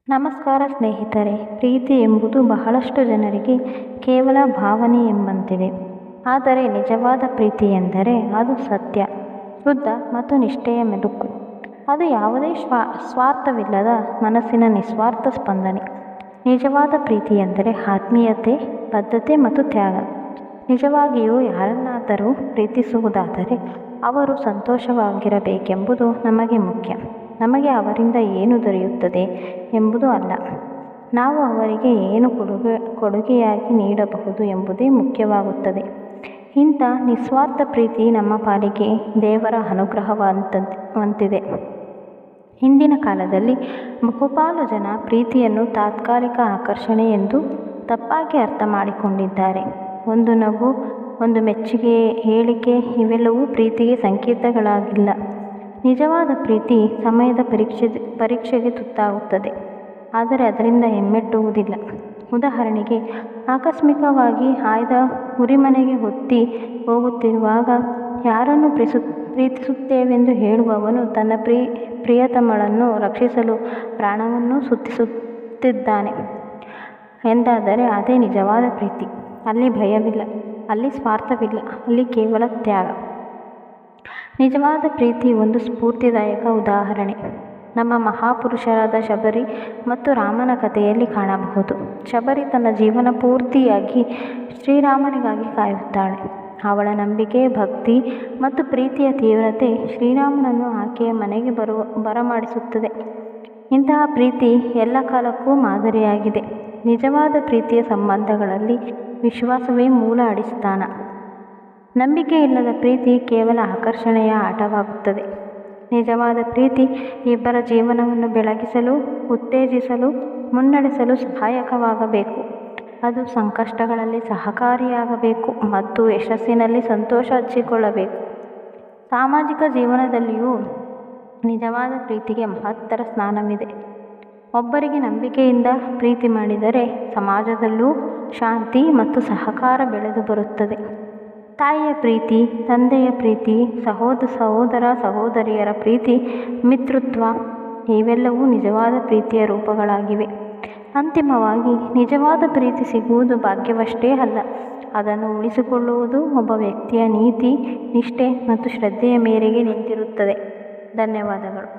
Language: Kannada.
ನಮಸ್ಕಾರ ಸ್ನೇಹಿತರೆ. ಪ್ರೀತಿ ಎಂಬುದು ಬಹಳಷ್ಟು ಜನರಿಗೆ ಕೇವಲ ಭಾವನೆ ಎಂಬಂತಿದೆ. ಆದರೆ ನಿಜವಾದ ಪ್ರೀತಿ ಎಂದರೆ ಅದು ಸತ್ಯ, ಶುದ್ಧ ಮತ್ತು ನಿಷ್ಠೆಯ ಮೆಲುಕು. ಅದು ಯಾವುದೇ ಸ್ವಾರ್ಥವಿಲ್ಲದ ಮನಸ್ಸಿನ ನಿಸ್ವಾರ್ಥ ಸ್ಪಂದನೆ. ನಿಜವಾದ ಪ್ರೀತಿ ಎಂದರೆ ಆತ್ಮೀಯತೆ, ಬದ್ಧತೆ ಮತ್ತು ತ್ಯಾಗ. ನಿಜವಾಗಿಯೂ ಯಾರನ್ನಾದರೂ ಪ್ರೀತಿಸುವುದಾದರೆ ಅವರು ಸಂತೋಷವಾಗಿರಬೇಕೆಂಬುದು ನಮಗೆ ಮುಖ್ಯ. ನಮಗೆ ಅವರಿಂದ ಏನು ದೊರೆಯುತ್ತದೆ ಎಂಬುದು ಅಲ್ಲ, ನಾವು ಅವರಿಗೆ ಏನು ಕೊಡುಗೆಯಾಗಿ ನೀಡಬಹುದು ಎಂಬುದೇ ಮುಖ್ಯವಾಗುತ್ತದೆ. ಇಂಥ ನಿಸ್ವಾರ್ಥ ಪ್ರೀತಿ ನಮ್ಮ ಪಾಲಿಗೆ ದೇವರ ಅನುಗ್ರಹವಂತಿದೆ. ಹಿಂದಿನ ಕಾಲದಲ್ಲಿ ಬಹುಪಾಲು ಜನ ಪ್ರೀತಿಯನ್ನು ತಾತ್ಕಾಲಿಕ ಆಕರ್ಷಣೆ ಎಂದು ತಪ್ಪಾಗಿ ಅರ್ಥ ಮಾಡಿಕೊಂಡಿದ್ದಾರೆ. ಒಂದು ನಗು, ಒಂದು ಮೆಚ್ಚುಗೆ, ಹೇಳಿಕೆ ಇವೆಲ್ಲವೂ ಪ್ರೀತಿಗೆ ಸಂಕೇತಗಳಾಗಿಲ್ಲ. ನಿಜವಾದ ಪ್ರೀತಿ ಸಮಯದ ಪರೀಕ್ಷೆಗೆ ತುತ್ತಾಗುತ್ತದೆ, ಆದರೆ ಅದರಿಂದ ಹಿಮ್ಮೆಟ್ಟುವುದಿಲ್ಲ. ಉದಾಹರಣೆಗೆ, ಆಕಸ್ಮಿಕವಾಗಿ ಆಯ್ದ ಉರಿಮನೆಗೆ ಹೊತ್ತಿ ಹೋಗುತ್ತಿರುವಾಗ ಯಾರನ್ನು ಪ್ರೀತಿಸುತ್ತೇವೆಂದು ಹೇಳುವವನು ತನ್ನ ಪ್ರಿಯತಮಳನ್ನು ರಕ್ಷಿಸಲು ಪ್ರಾಣವನ್ನು ಸುತ್ತಿಸುತ್ತಿದ್ದಾನೆ ಎಂದಾದರೆ ಅದೇ ನಿಜವಾದ ಪ್ರೀತಿ. ಅಲ್ಲಿ ಭಯವಿಲ್ಲ, ಅಲ್ಲಿ ಸ್ವಾರ್ಥವಿಲ್ಲ, ಅಲ್ಲಿ ಕೇವಲ ತ್ಯಾಗ. ನಿಜವಾದ ಪ್ರೀತಿ ಒಂದು ಸ್ಫೂರ್ತಿದಾಯಕ ಉದಾಹರಣೆ ನಮ್ಮ ಮಹಾಪುರುಷರಾದ ಶಬರಿ ಮತ್ತು ರಾಮನ ಕಥೆಯಲ್ಲಿ ಕಾಣಬಹುದು. ಶಬರಿ ತನ್ನ ಜೀವನ ಪೂರ್ತಿಯಾಗಿ ಶ್ರೀರಾಮನಿಗಾಗಿ ಕಾಯುತ್ತಾಳೆ. ಅವಳ ನಂಬಿಕೆ, ಭಕ್ತಿ ಮತ್ತು ಪ್ರೀತಿಯ ತೀವ್ರತೆ ಶ್ರೀರಾಮನನ್ನು ಆಕೆಯ ಮನೆಗೆ ಬರಮಾಡಿಸುತ್ತದೆ. ಇಂತಹ ಪ್ರೀತಿ ಎಲ್ಲ ಕಾಲಕ್ಕೂ ಮಾದರಿಯಾಗಿದೆ. ನಿಜವಾದ ಪ್ರೀತಿಯ ಸಂಬಂಧಗಳಲ್ಲಿ ವಿಶ್ವಾಸವೇ ಮೂಲ ಅಡಿಸ್ಥಾನ. ನಂಬಿಕೆ ಇಲ್ಲದ ಪ್ರೀತಿ ಕೇವಲ ಆಕರ್ಷಣೆಯ ಆಟವಾಗುತ್ತದೆ. ನಿಜವಾದ ಪ್ರೀತಿ ಇಬ್ಬರ ಜೀವನವನ್ನು ಬೆಳಗಿಸಲು, ಉತ್ತೇಜಿಸಲು, ಮುನ್ನಡೆಸಲು ಸಹಾಯಕವಾಗಬೇಕು. ಅದು ಸಂಕಷ್ಟಗಳಲ್ಲಿ ಸಹಕಾರಿಯಾಗಬೇಕು ಮತ್ತು ಯಶಸ್ಸಿನಲ್ಲಿ ಸಂತೋಷ ಹಂಚಿಕೊಳ್ಳಬೇಕು. ಸಾಮಾಜಿಕ ಜೀವನದಲ್ಲಿಯೂ ನಿಜವಾದ ಪ್ರೀತಿಗೆ ಮಹತ್ತರ ಸ್ಥಾನವಿದೆ. ಒಬ್ಬರಿಗೆ ನಂಬಿಕೆಯಿಂದ ಪ್ರೀತಿ ಮಾಡಿದರೆ ಸಮಾಜದಲ್ಲೂ ಶಾಂತಿ ಮತ್ತು ಸಹಕಾರ ಬೆಳೆದು ಬರುತ್ತದೆ. ತಾಯಿಯ ಪ್ರೀತಿ, ತಂದೆಯ ಪ್ರೀತಿ, ಸಹೋದರ ಸಹೋದರಿಯರ ಪ್ರೀತಿ, ಮಿತ್ರತ್ವ ಇವೆಲ್ಲವೂ ನಿಜವಾದ ಪ್ರೀತಿಯ ರೂಪಗಳಾಗಿವೆ. ಅಂತಿಮವಾಗಿ ನಿಜವಾದ ಪ್ರೀತಿ ಸಿಗುವುದು ಭಾಗ್ಯವಷ್ಟೇ ಅಲ್ಲ, ಅದನ್ನು ಉಳಿಸಿಕೊಳ್ಳುವುದು ಒಬ್ಬ ವ್ಯಕ್ತಿಯ ನೀತಿ, ನಿಷ್ಠೆ ಮತ್ತು ಶ್ರದ್ಧೆಯ ಮೇರೆಗೆ ನಿಂತಿರುತ್ತದೆ. ಧನ್ಯವಾದಗಳು.